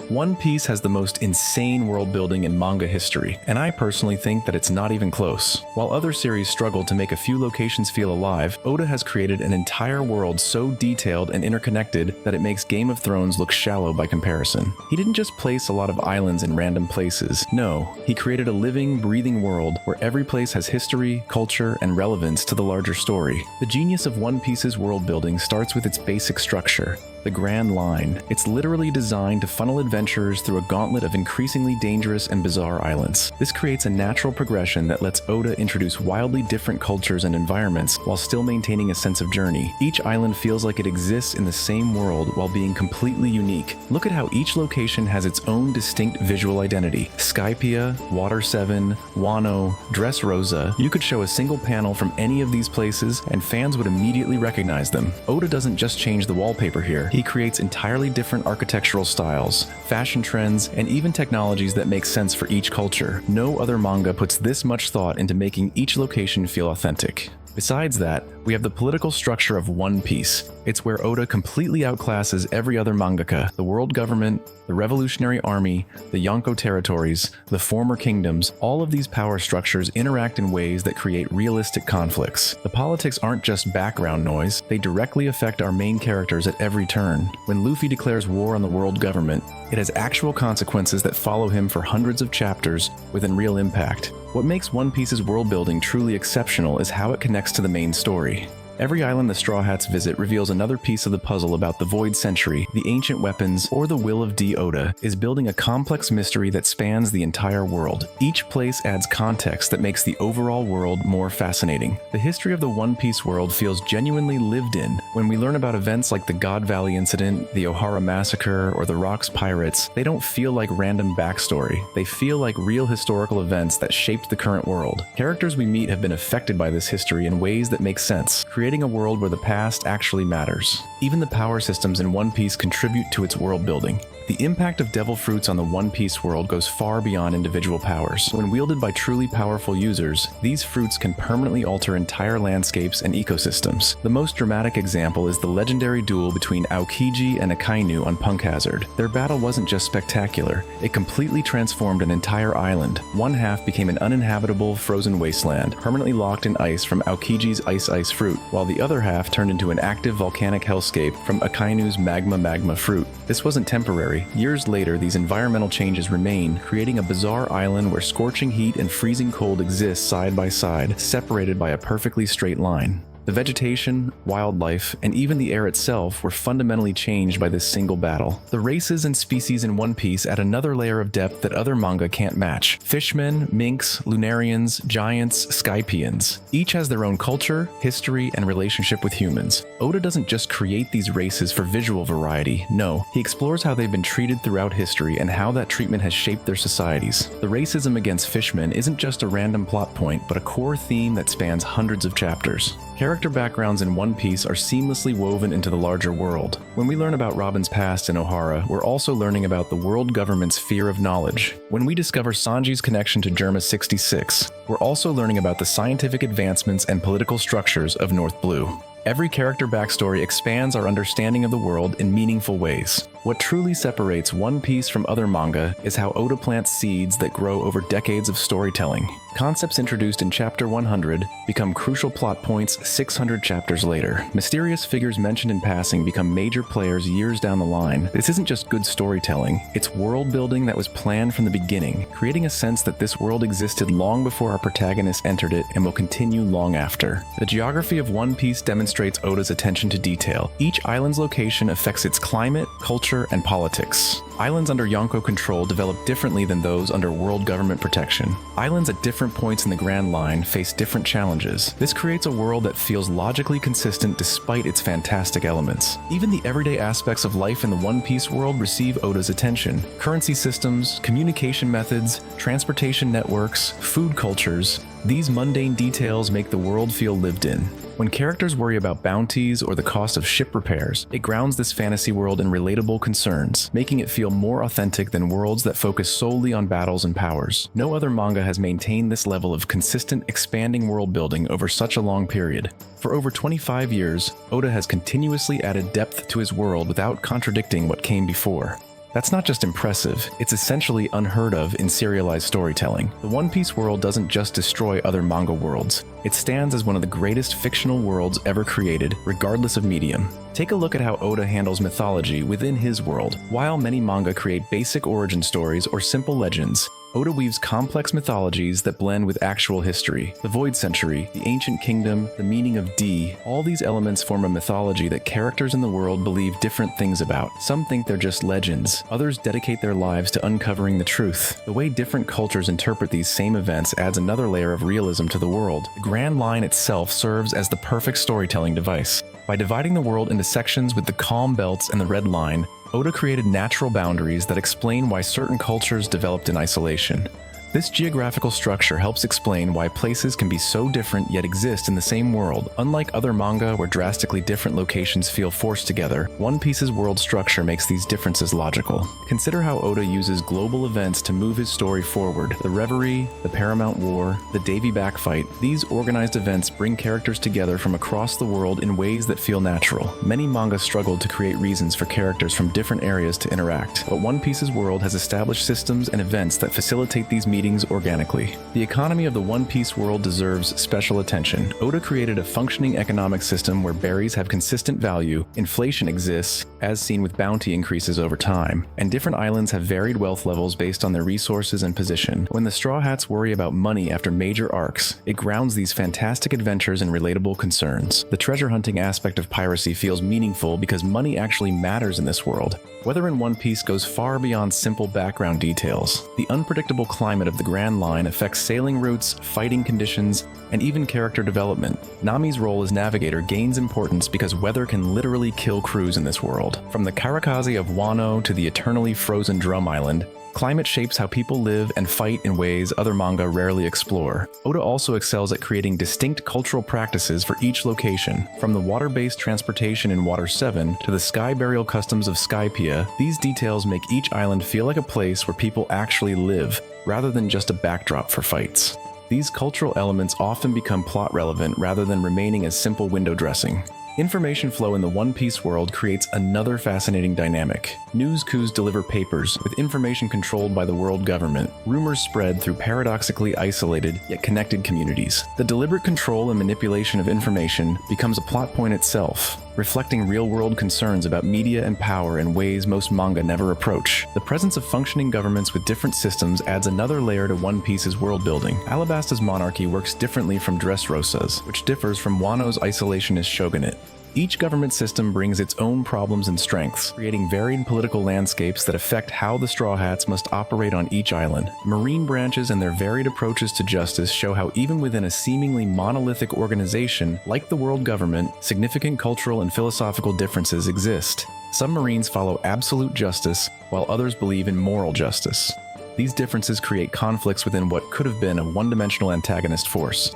One Piece has the most insane world building in manga history, and I personally think that it's not even close. While other series struggle to make a few locations feel alive, Oda has created an entire world so detailed and interconnected that it makes Game of Thrones look shallow by comparison. He didn't just place a lot of islands in random places. No, he created a living, breathing world where every place has history, culture, and relevance to the larger story. The genius of One Piece's world building starts with its basic structure. The Grand Line. It's literally designed to funnel adventurers through a gauntlet of increasingly dangerous and bizarre islands. This creates a natural progression that lets Oda introduce wildly different cultures and environments while still maintaining a sense of journey. Each island feels like it exists in the same world while being completely unique. Look at how each location has its own distinct visual identity. Skypiea, Water 7, Wano, Dressrosa. You could show a single panel from any of these places and fans would immediately recognize them. Oda doesn't just change the wallpaper here. He creates entirely different architectural styles, fashion trends, and even technologies that make sense for each culture. No other manga puts this much thought into making each location feel authentic. Besides that, we have the political structure of One Piece. It's where Oda completely outclasses every other mangaka. The world government, the Revolutionary Army, the Yonko territories, the former kingdoms, all of these power structures interact in ways that create realistic conflicts. The politics aren't just background noise, they directly affect our main characters at every turn. When Luffy declares war on the world government, it has actual consequences that follow him for hundreds of chapters with a real impact. What makes One Piece's world building truly exceptional is how it connects to the main story. Every island the Straw Hats visit reveals another piece of the puzzle about the Void Century, the ancient weapons, or the will of D. Oda is building a complex mystery that spans the entire world. Each place adds context that makes the overall world more fascinating. The history of the One Piece world feels genuinely lived in. When we learn about events like the God Valley incident, the Ohara massacre, or the Rocks pirates, they don't feel like random backstory. They feel like real historical events that shaped the current world. Characters we meet have been affected by this history in ways that make sense, creating a world where the past actually matters. Even the power systems in One Piece contribute to its world building. The impact of devil fruits on the One Piece world goes far beyond individual powers. When wielded by truly powerful users, these fruits can permanently alter entire landscapes and ecosystems. The most dramatic example is the legendary duel between Aokiji and Akainu on Punk Hazard. Their battle wasn't just spectacular, it completely transformed an entire island. One half became an uninhabitable frozen wasteland, permanently locked in ice from Aokiji's ice fruit, while the other half turned into an active volcanic hellscape from Akainu's magma fruit. This wasn't temporary. Years later, these environmental changes remain, creating a bizarre island where scorching heat and freezing cold exist side by side, separated by a perfectly straight line. The vegetation, wildlife, and even the air itself were fundamentally changed by this single battle. The races and species in One Piece add another layer of depth that other manga can't match. Fishmen, minks, Lunarians, giants, Skypians. Each has their own culture, history, and relationship with humans. Oda doesn't just create these races for visual variety, no, he explores how they've been treated throughout history and how that treatment has shaped their societies. The racism against fishmen isn't just a random plot point, but a core theme that spans hundreds of chapters. Character backgrounds in One Piece are seamlessly woven into the larger world. When we learn about Robin's past in Ohara, we're also learning about the world government's fear of knowledge. When we discover Sanji's connection to Germa 66, we're also learning about the scientific advancements and political structures of North Blue. Every character backstory expands our understanding of the world in meaningful ways. What truly separates One Piece from other manga is how Oda plants seeds that grow over decades of storytelling. Concepts introduced in Chapter 100 become crucial plot points 600 chapters later. Mysterious figures mentioned in passing become major players years down the line. This isn't just good storytelling, it's world building that was planned from the beginning, creating a sense that this world existed long before our protagonists entered it and will continue long after. The geography of One Piece demonstrates Oda's attention to detail. Each island's location affects its climate, culture, and politics. Islands under Yonko control develop differently than those under world government protection. Islands at different points in the Grand Line face different challenges. This creates a world that feels logically consistent despite its fantastic elements. Even the everyday aspects of life in the One Piece world receive Oda's attention. Currency systems, communication methods, transportation networks, food cultures, these mundane details make the world feel lived in. When characters worry about bounties or the cost of ship repairs, it grounds this fantasy world in relatable concerns, making it feel more authentic than worlds that focus solely on battles and powers. No other manga has maintained this level of consistent, expanding world building over such a long period. For over 25 years, Oda has continuously added depth to his world without contradicting what came before. That's not just impressive, it's essentially unheard of in serialized storytelling. The One Piece world doesn't just destroy other manga worlds, it stands as one of the greatest fictional worlds ever created, regardless of medium. Take a look at how Oda handles mythology within his world. While many manga create basic origin stories or simple legends, Oda weaves complex mythologies that blend with actual history. The Void Century, the Ancient Kingdom, the meaning of D, all these elements form a mythology that characters in the world believe different things about. Some think they're just legends, others dedicate their lives to uncovering the truth. The way different cultures interpret these same events adds another layer of realism to the world. The Grand Line itself serves as the perfect storytelling device. By dividing the world into sections with the calm belts and the red line, Oda created natural boundaries that explain why certain cultures developed in isolation. This geographical structure helps explain why places can be so different yet exist in the same world. Unlike other manga where drastically different locations feel forced together, One Piece's world structure makes these differences logical. Consider how Oda uses global events to move his story forward. The Reverie, the Paramount War, the Davy Backfight, these organized events bring characters together from across the world in ways that feel natural. Many manga struggled to create reasons for characters from different areas to interact, but One Piece's world has established systems and events that facilitate these meetings organically. The economy of the One Piece world deserves special attention. Oda created a functioning economic system where berries have consistent value, inflation exists, as seen with bounty increases over time, and different islands have varied wealth levels based on their resources and position. When the Straw Hats worry about money after major arcs, it grounds these fantastic adventures in relatable concerns. The treasure hunting aspect of piracy feels meaningful because money actually matters in this world. Weather in One Piece goes far beyond simple background details. The unpredictable climate of the Grand Line affects sailing routes, fighting conditions, and even character development. Nami's role as navigator gains importance because weather can literally kill crews in this world. From the Karakazi of Wano to the eternally frozen Drum Island, climate shapes how people live and fight in ways other manga rarely explore. Oda also excels at creating distinct cultural practices for each location. From the water-based transportation in Water 7 to the sky burial customs of Skypiea, these details make each island feel like a place where people actually live, rather than just a backdrop for fights. These cultural elements often become plot relevant rather than remaining as simple window dressing. Information flow in the One Piece world creates another fascinating dynamic. News coups deliver papers, with information controlled by the world government. Rumors spread through paradoxically isolated, yet connected communities. The deliberate control and manipulation of information becomes a plot point itself, reflecting real-world concerns about media and power in ways most manga never approach. The presence of functioning governments with different systems adds another layer to One Piece's world building. Alabasta's monarchy works differently from Dressrosa's, which differs from Wano's isolationist shogunate. Each government system brings its own problems and strengths, creating varied political landscapes that affect how the Straw Hats must operate on each island. Marine branches and their varied approaches to justice show how even within a seemingly monolithic organization like the world government, significant cultural and philosophical differences exist. Some Marines follow absolute justice, while others believe in moral justice. These differences create conflicts within what could have been a one-dimensional antagonist force.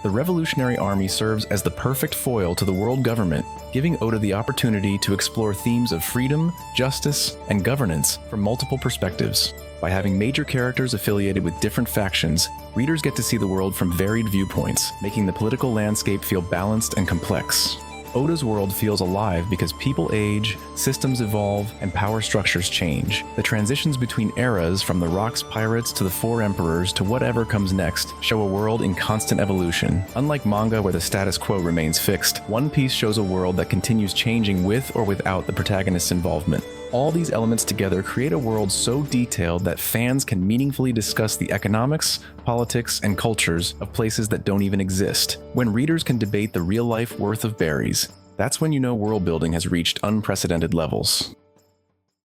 The Revolutionary Army serves as the perfect foil to the world government, giving Oda the opportunity to explore themes of freedom, justice, and governance from multiple perspectives. By having major characters affiliated with different factions, readers get to see the world from varied viewpoints, making the political landscape feel balanced and complex. Oda's world feels alive because people age, systems evolve, and power structures change. The transitions between eras, from the Rocks Pirates to the Four Emperors to whatever comes next, show a world in constant evolution. Unlike manga where the status quo remains fixed, One Piece shows a world that continues changing with or without the protagonist's involvement. All these elements together create a world so detailed that fans can meaningfully discuss the economics, politics, and cultures of places that don't even exist. When readers can debate the real-life worth of berries, that's when you know world building has reached unprecedented levels.